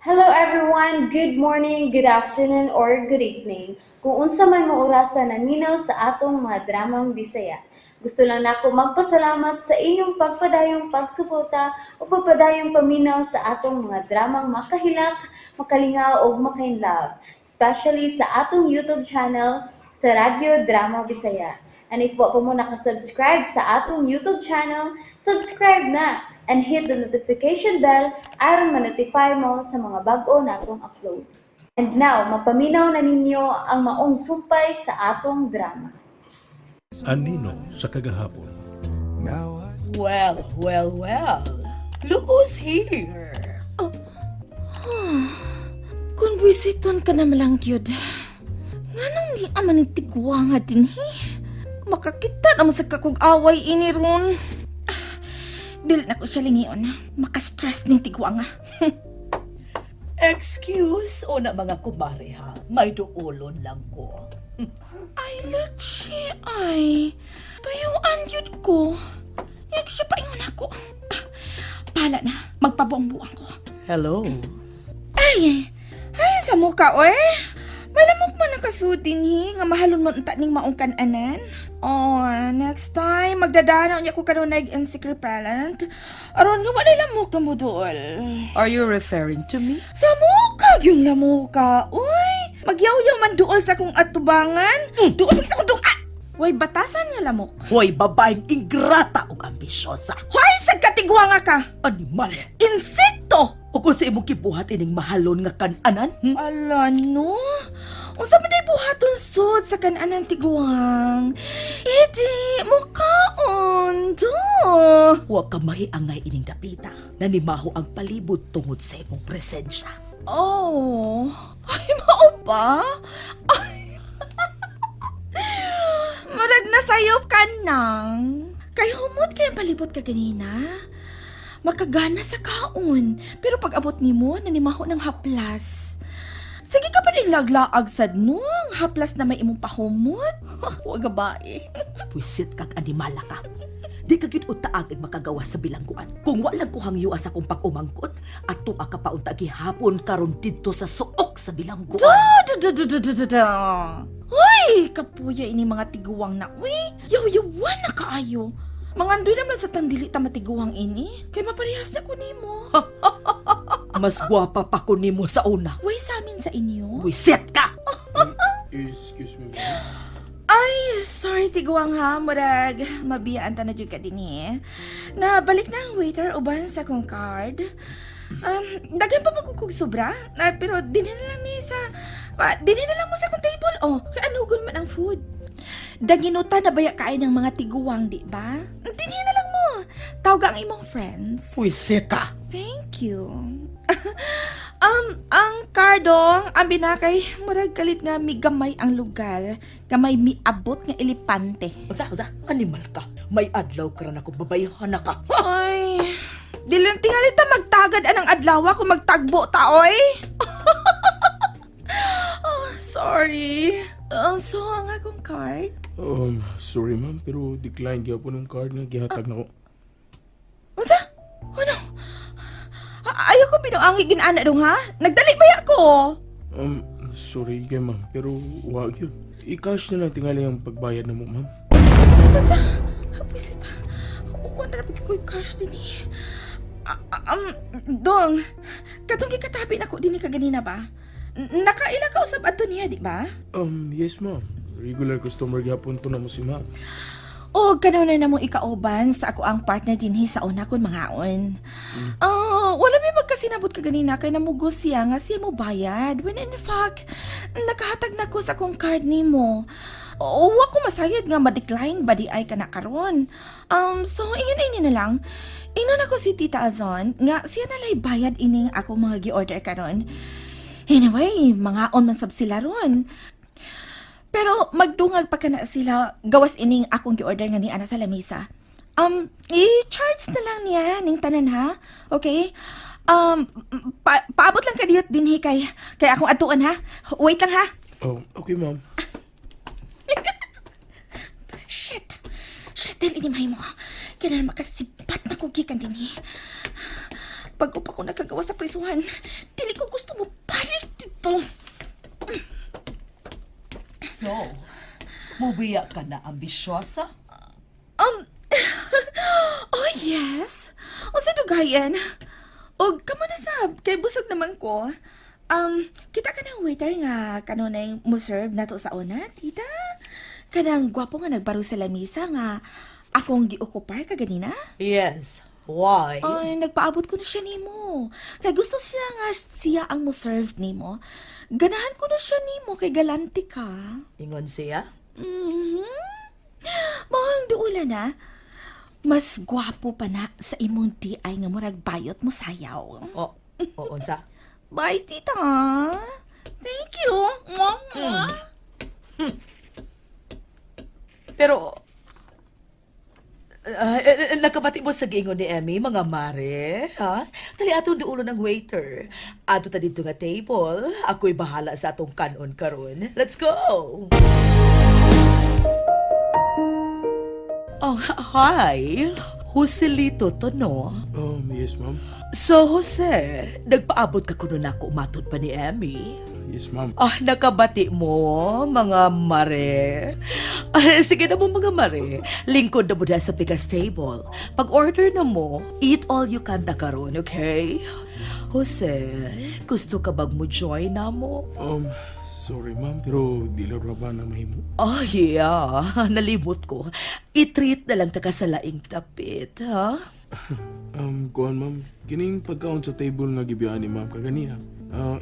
Hello everyone, good morning, good afternoon, or good evening. Kung unsa man mo orasan naminaw sa atong mga dramang Bisaya. Gusto lang nako magpasalamat sa inyong pagpadayong pagsuporta o pagpadayong paminaw sa atong mga dramang makahilak, makalingaw o makainlove, especially sa atong YouTube channel sa Radyo Drama Bisaya. And if wa pa mo nakasubscribe sa atong YouTube channel, subscribe na and hit the notification bell aron ma-notify mo sa mga bag-o natong uploads. And now, mapaminaw na ninyo ang maong sumpay sa atong drama. Anino sa kagahapon. Well. Look who's here. Kung buisiton ka na malang yun, nganong di aman ni tigwa nga din makakita naman sa kakog away ini ron. Dili na ko siya lingiyon, makastress ni tigwa nga. Excuse o na mga kumare ha. May duulon lang ko. Ay, letsi, ay. Tuyuan yun ko. Yag siya pa ingon ako. Pala na, magpabuang-buang ko. Hello. Ay, sa mukha, oy. Malamok man nakasudin nga mahalon mo unta ning maong kananan. Oh, next time, magdadanaw niya ko kanunay insect repellent. Aron nga wala lamok na mo dool. Are you referring to me? Sa mukha yung lamuka, uy. Magyaw-yaw man dool sa kong atubangan. Dool sa kong doon. Uy, batasan nga lamok. Hoy, babaeng ingrata ug ambisyosa. Hoy, sagkatigwa nga ka. Animal. Insekto! O kung sa imong kibuhat ining mahalon nga kananan? Ala, no? Unsa man day buhaton sud sa kanan tiguang? Edi, mukaon, do. Huwag ka mahiangay ining dapita. Nanimaho ang palibot tungod sa imong presensya. Oh, ay mao ba? Ay. Murag nasayop ka nang. Kay humot kay palibot ka ganina. Makagana sa kaon. Pero pag abot nimo, nanimaho ng haplas. Sige ka pa rin laglaag sad nung haplas na may imong pahumot. Huwag bae. Puisit kag animala ka. Di ka gid utaag ag makagawa sa bilangguan. Kung walang kuhang yuwa sa kong pag-umangkot, ato ka paunta gihapon karon didto sa suok sa bilangguan. Uy, kapuya ini mga tiguwang na. Uy, yaw-yawan na kaayo. Mga andoy naman sa tandili ta matiguwang ini. Kay maparehas na ko nimo. Mas gwapa pa ko nimo sa una. Uy, sa amin sa inyo. Puisit ka! Excuse me, ma'am. Ay, sorry tiguwang ha. Murag, mabiyaan ta na dyan ka din eh. Nabalik na ang waiter uban sa kong card. Dagan pa magkukog sobra. Pero dinhin na lang ni sa... dinhin na lang mo sa kong table. Oh, kaya anugon man ang food. Daginuta na baya kain ng mga tiguwang, di ba? Dinhin na lang mo. Tawag ang imong friends. Puisit ka! Thank you. Ang kardong, ang binakay, murag kalit nga mi gamay ang lugar. Gamay mi abot nga elepante. Unsa, animal ka. May adlaw ka rin akong babayhan na ka. Ay, dilang tingali ta magtagad anang adlaw kung magtagbo ta, oy. Oh, sorry. So, ang akong card. Sorry ma'am, pero decline gyapon ng card nga gihatag nako. Unsa? Ano? Ayaw ko binuangi ginana dong ha? Nagdali ba ako? Sorry kay ma'am, pero wag yun. I-cash na lang tingali ang pagbayad na mo, ma'am. Basta, hapisit. Wala na ko yung cash din eh. Dong, katong gikatabi na ko din ka ganina ba? Nakaila ka usab ato niya, di ba? Yes ma'am. Regular customer gyapon to na mo si ma'am. O, kanunay na mong ikauban sa ako ang partner din sa una kong mangaon. Wala may magkasinabot ka ganina kay namugos siya nga siya mo bayad. When in fact, nakahatag na ko sa akong card ni mo. O, ako masayad nga ma-decline ba di ay ka na karon. So, ingin na lang. Ingnan ako si Tita Azon nga siya nalay bayad ining ako mga gi-order karon. Anyway, mangaon man sab sila ron. Pero magdungag pa kana sila gawas ining akong gi-order nga ni ana sa lamesa. I-charge na lang niya ning tanan ha. Okay? Paabot lang ka diyot din kay akong atuan ha. Wait lang ha. Okay ma'am. Shit, dili ni mahi mo. Kailangan makasipat na kugikan din Pag upa ko nakagawa sa prisuhan, dili ko gusto gusto mo balik dito. So, mubiya ka na ambisyosa? Um, oh yes. O sa dugayan. O kamo na sab, kay busog naman ko. Kita ka ng waiter nga kanunay mo serve na to sa una, tita? Kanang gwapo nga nagbaro sa lamisa nga akong giokupar ka ganina? Yes. Why? Ay, nagpaabot ko na siya nimo. Kay gusto siya nga siya ang mo serve nimo. Ganahan ko na siya nimo kay galante ka. Ingon siya? Mahang duula na. Mas gwapo pa na sa imong di ay nga murag bayot mo sayaw. O, unsa? Bye, tita. Thank you. Mwah. Pero, nakabati mo sa giingon ni Emmy, mga mare, ha? Dali atong duulo ng waiter. Ato ta dito nga table. Ako'y bahala sa atong kanon karon. Let's go! Oh, hi. Joselito to, no? Yes, ma'am. So, Jose, nagpaabot ka kuno na ako umatod pa ni Emmy. Yes, ma'am. Nakabati mo, mga mare. Sige na mo, mga mare. Lingkod na mo na sa bigas table. Pag-order na mo, eat all you can ta karon, okay? Jose, gusto ka bag mo join na mo? Sorry, ma'am, pero di lang ra ba na mahimo? Oh, yeah. Nalimot ko. I-treat na lang ta ka sa laing tapit, ha? Kuan, ma'am. Kining pagkaon sa table nga gibiyaan ni ma'am kaganiha.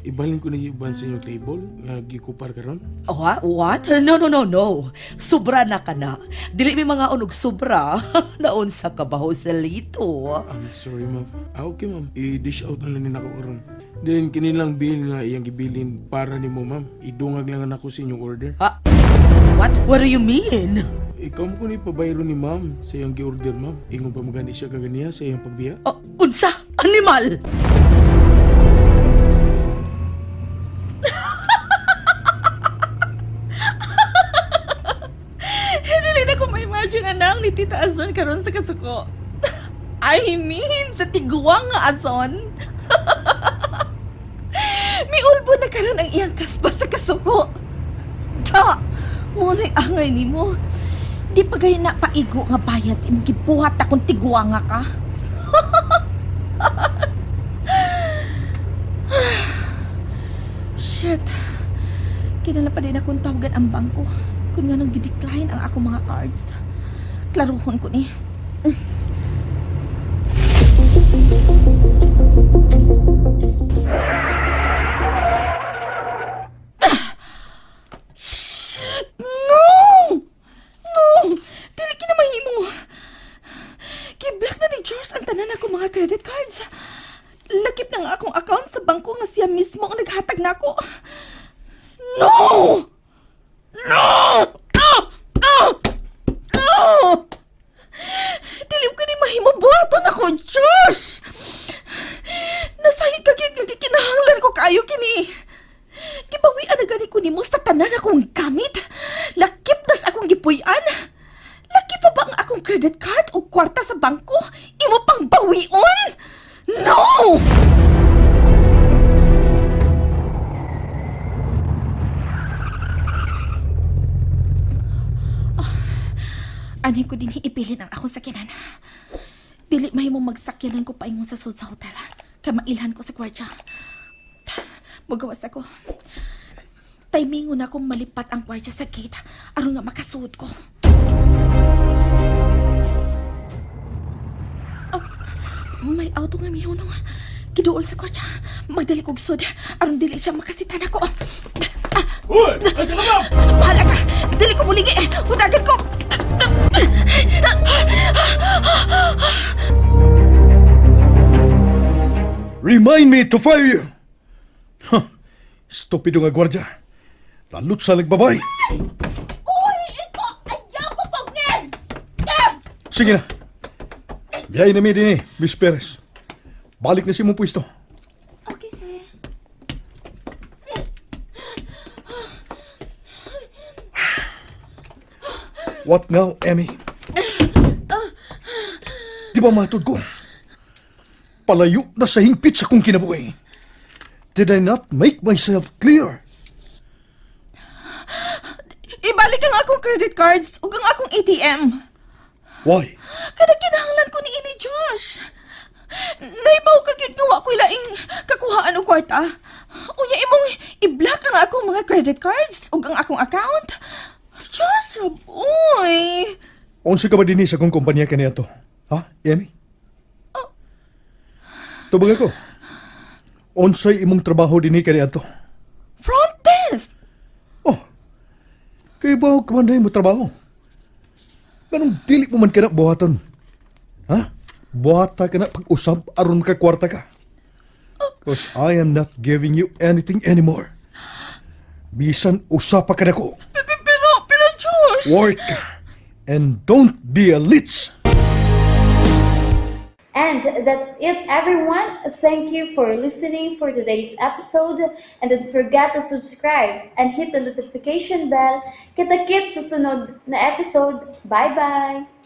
Ibalin ko na iban sa inyong table nga gikupar karon. What? No. Sobra na ka na. Dili mi mga unog sobra. Naunsa ka ba, Joselito? Sorry, ma'am. Okay, ma'am. I-dish out na lang ni nako karon. Then kinilang bill nga iyang gibilin para nimo, ma'am. Idungag lang ako sa inyong order. What? What do you mean? Ikaw mo ko ni pabayro ni ma'am sa iyang gi-order, ma'am. Ingon pa magani siya kaganiha sa iyang pagbiya. Unsa? Animal? Dili na ko ma-imagine anang ni Tita Azon karon sa kasuko. I mean, sa tiguang nga Azon. May ulbo na karon ang iyang kasbas sa kasuko. Ta, mo na'y angay ni mo. Di pa gaya na paigo nga bayad sa imong gibuhat akong tiguang nga ka. Shit. Kinala pa din akong tawagan ang bangko. Kung nga nang gidecline ang akong mga cards. Klaruhon ko ni. Shit! No! Dili kinamahimo. Kiblock na ni George ang tanan ako mga credit cards. Lakip na nga akong account sa bangko nga siya mismo ang naghatag na ako. No! Dilim ka ni mahimo buhaton ako, Josh! Nasahig ka lagi kinahanglan ko kayo kini. Gibawian na gani ko ni mo sa tanan akong gamit. Lakip nas akong gipuy-an. Laki pa ba ang akong credit card o kwarta sa bangko? Imo pang bawion? No! Anay ko din iipilin ang akong sakyanan. Dili mahimo magsakyanan ko pa ingon sa sud sa hotel. Kay mailhan ko sa kwarta. Magawas ako. Timingon akong malipat ang kwarta sa gate aron nga makasuod ko. Oh, may auto nga miho no. Giduol sa kwarta. Magdali kog sud aron dili siya makasitan ako. Uy! Ay, sila, ma'am! Bahala ka! Dili ko muligi! Hudagan ko! Remind me to fire you! Huh. Stupido nga gwardya. Lalot sa nagbabay. Uy! Ito! Ayaw ko pagnin! Sige na. Biyay na mi din Miss Perez. Balik na si mong pwesto. Okay, sir. What now, Emmy? Di ba matod ko? Palayo na sa hingpit sa kong kinabuhi. Did I not make myself clear? Ibalik ang akong credit cards ug ang akong ATM. Why? Kada kinahanglan ko ni ini, Josh. Naibaw ka gyud nga wa ko'y laing kakuhaan og kwarta. Unya imong i-block ang akong mga credit cards ug ang akong account. Josh, boy. Unsa ka ba dinhi sa kong kumpanya kaniadto? Ha, Emmy? Tubag ako. Unsay imong trabaho dinhi kaniadto? Front desk. Oh, kay ba ka man dahil mo trabaho? Ganong dili mo man ka na buhatan? Ha? Buhata ka na pag-usap aron ka kwarta ka. Because I am not giving you anything anymore. Bisan usapa ka na ko. Pero, Josh. Work and don't be a leech. And that's it, everyone. Thank you for listening for today's episode. And don't forget to subscribe and hit the notification bell. Kita-kits sa sunod na episode. Bye-bye!